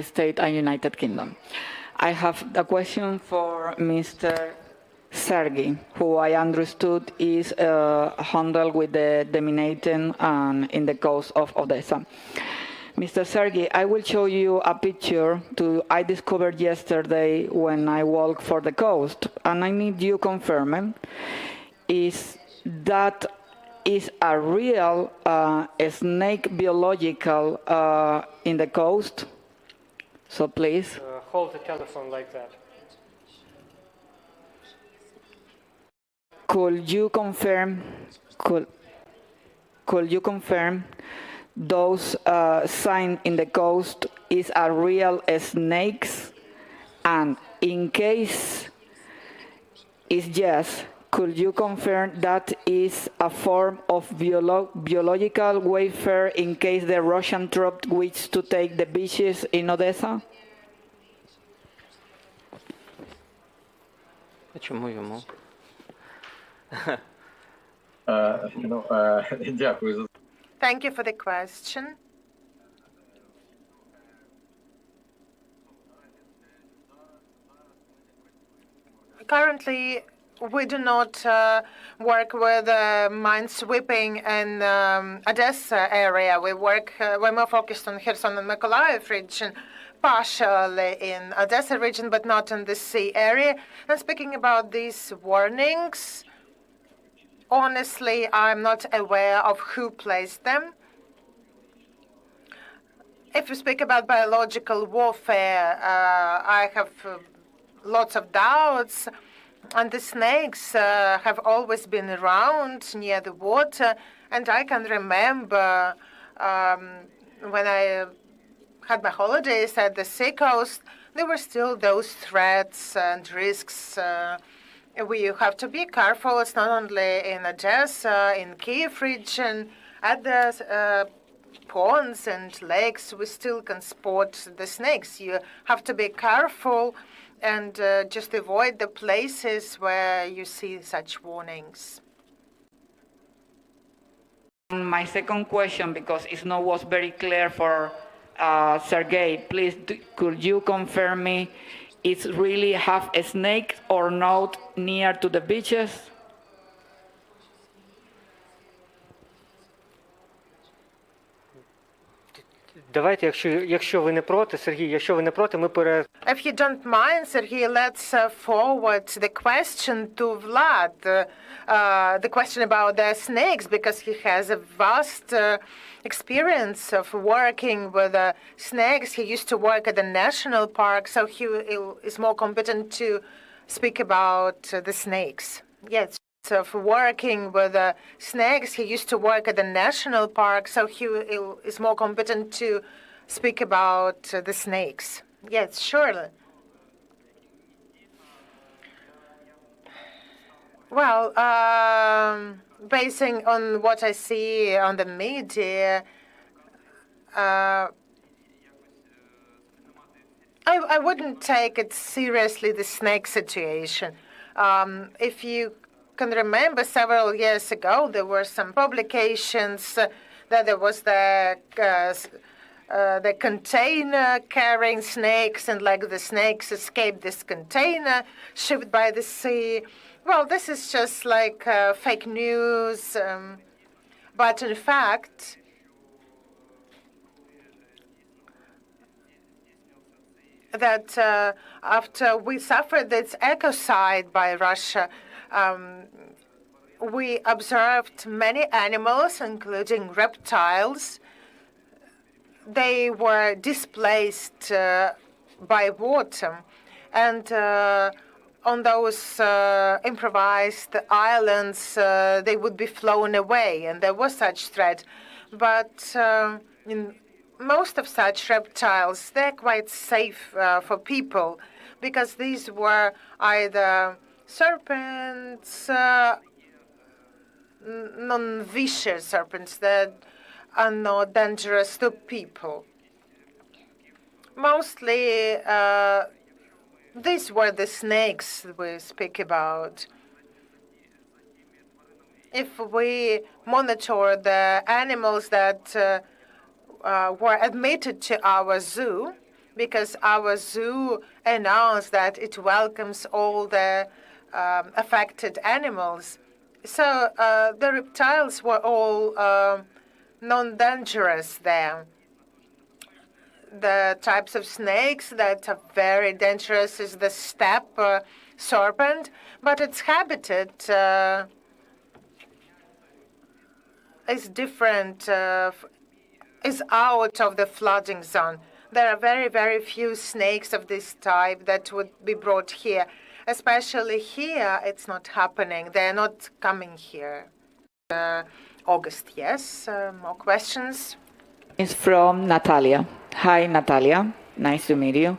States and United Kingdom. I have a question for Mr. Sergi, who I understood is handled with the demining and in the coast of Odessa. Mr. Sergi, I will show you a picture I discovered yesterday when I walked for the coast, and I need you confirming that is a real snake biological in the coast. So please. Hold the telephone like that. Could you confirm those signs in the coast is a real snakes? And in case is yes, could you confirm that is a form of biological warfare in case the Russian troops wish to take the beaches in Odessa? Чому йому? Дякую. Thank you for the question. Currently, we do not work with minesweeping in Odessa area. We're more focused on Kherson and Mykolaiv region, partially in Odessa region, but not in the sea area. And speaking about these warnings, honestly, I'm not aware of who placed them. If we speak about biological warfare, I have lots of doubts. And the snakes have always been around near the water. And I can remember when I had my holidays at the seacoast, there were still those threats and risks. We have to be careful. It's not only in Odessa, in Kiev region, at the ponds and lakes, we still can spot the snakes. You have to be careful and just avoid the places where you see such warnings. My second question, because it was very clear for Sergei, please, could you confirm me it's really have a snake or not near to the beaches? Давайте, якщо ви не проти, Сергій, якщо ви не проти, ми If you don't mind, Sergey, let's forward the question to Vlad, the question about the snakes, because he has a vast experience of working with snakes. He used to work at the national park, so he is more competent to speak about the snakes. Yes. So for working with snakes, he used to work at the national park, so he is more competent to speak about the snakes. Yes, surely. Well, basing on what I see on the media, I wouldn't take it seriously, the snake situation. If you can remember, several years ago, there were some publications that there was the container carrying snakes, and like the snakes escaped this container shipped by the sea. Well, this is just like fake news, but in fact, that after we suffered this ecocide by Russia, we observed many animals, including reptiles. They were displaced by water, and on those improvised islands, they would be flown away, and there was such threat. But in most of such reptiles, they're quite safe for people, because these were either serpents, non-vicious serpents that are not dangerous to people. Mostly, these were the snakes we speak about. If we monitor the animals that were admitted to our zoo, because our zoo announced that it welcomes all the affected animals. So the reptiles were all non-dangerous there. The types of snakes that are very dangerous is the steppe serpent, but its habitat is different, is out of the flooding zone. There are very, very few snakes of this type that would be brought here. Especially here, it's not happening. They're not coming here. August, yes. More questions? It's from Natalia. Hi, Natalia. Nice to meet you.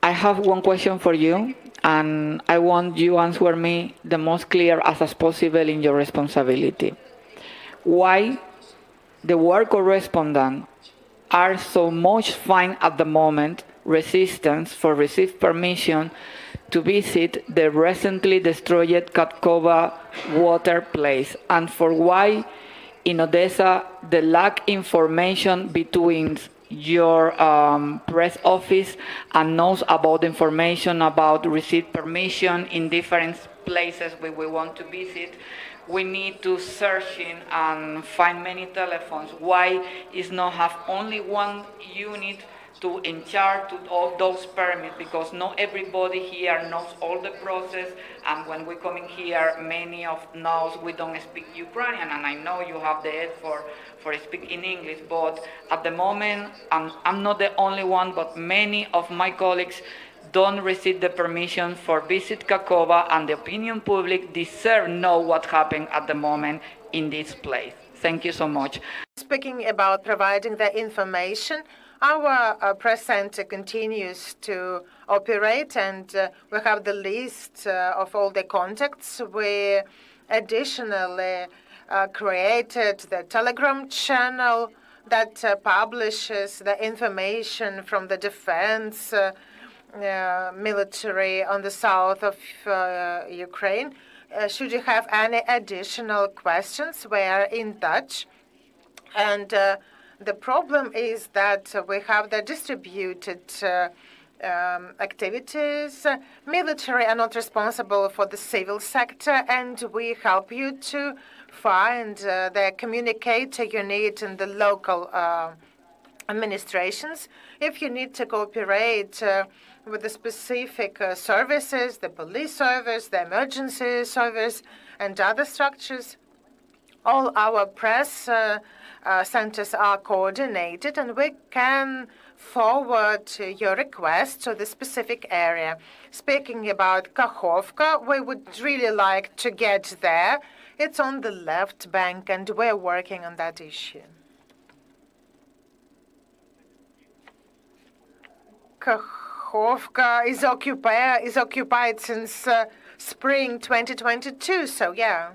I have one question for you, and I want you to answer me the most clear as possible in your responsibility. Why the word correspondent are so much find at the moment resistance for receive permission to visit the recently destroyed Katkova water place, and for why in Odessa the lack information between your press office and knows about information about receive permission in different places where we want to visit. We need to search in and find many telephones. Why is not have only one unit to in charge to all those permits? Because not everybody here knows all the process, and when we come in here, many of knows we don't speak Ukrainian, and I know you have the head for speaking English, but at the moment, I'm not the only one, but many of my colleagues don't receive the permission for visit Kakova, and the opinion public deserve know what happened at the moment in this place. Thank you so much. Speaking about providing the information, our press center continues to operate, and we have the list of all the contacts. We additionally created the Telegram channel that publishes the information from the defense military on the south of Ukraine. Should you have any additional questions, we are in touch. And the problem is that we have the distributed activities. Military are not responsible for the civil sector, and we help you to find the communicator you need in the local administrations. If you need to cooperate with the specific services, the police service, the emergency service, and other structures, all our press centers are coordinated, and we can forward your request to the specific area. Speaking about Kakhovka, we would really like to get there. It's on the left bank, and we're working on that issue. Kakhovka is occupied since spring 2022, so yeah.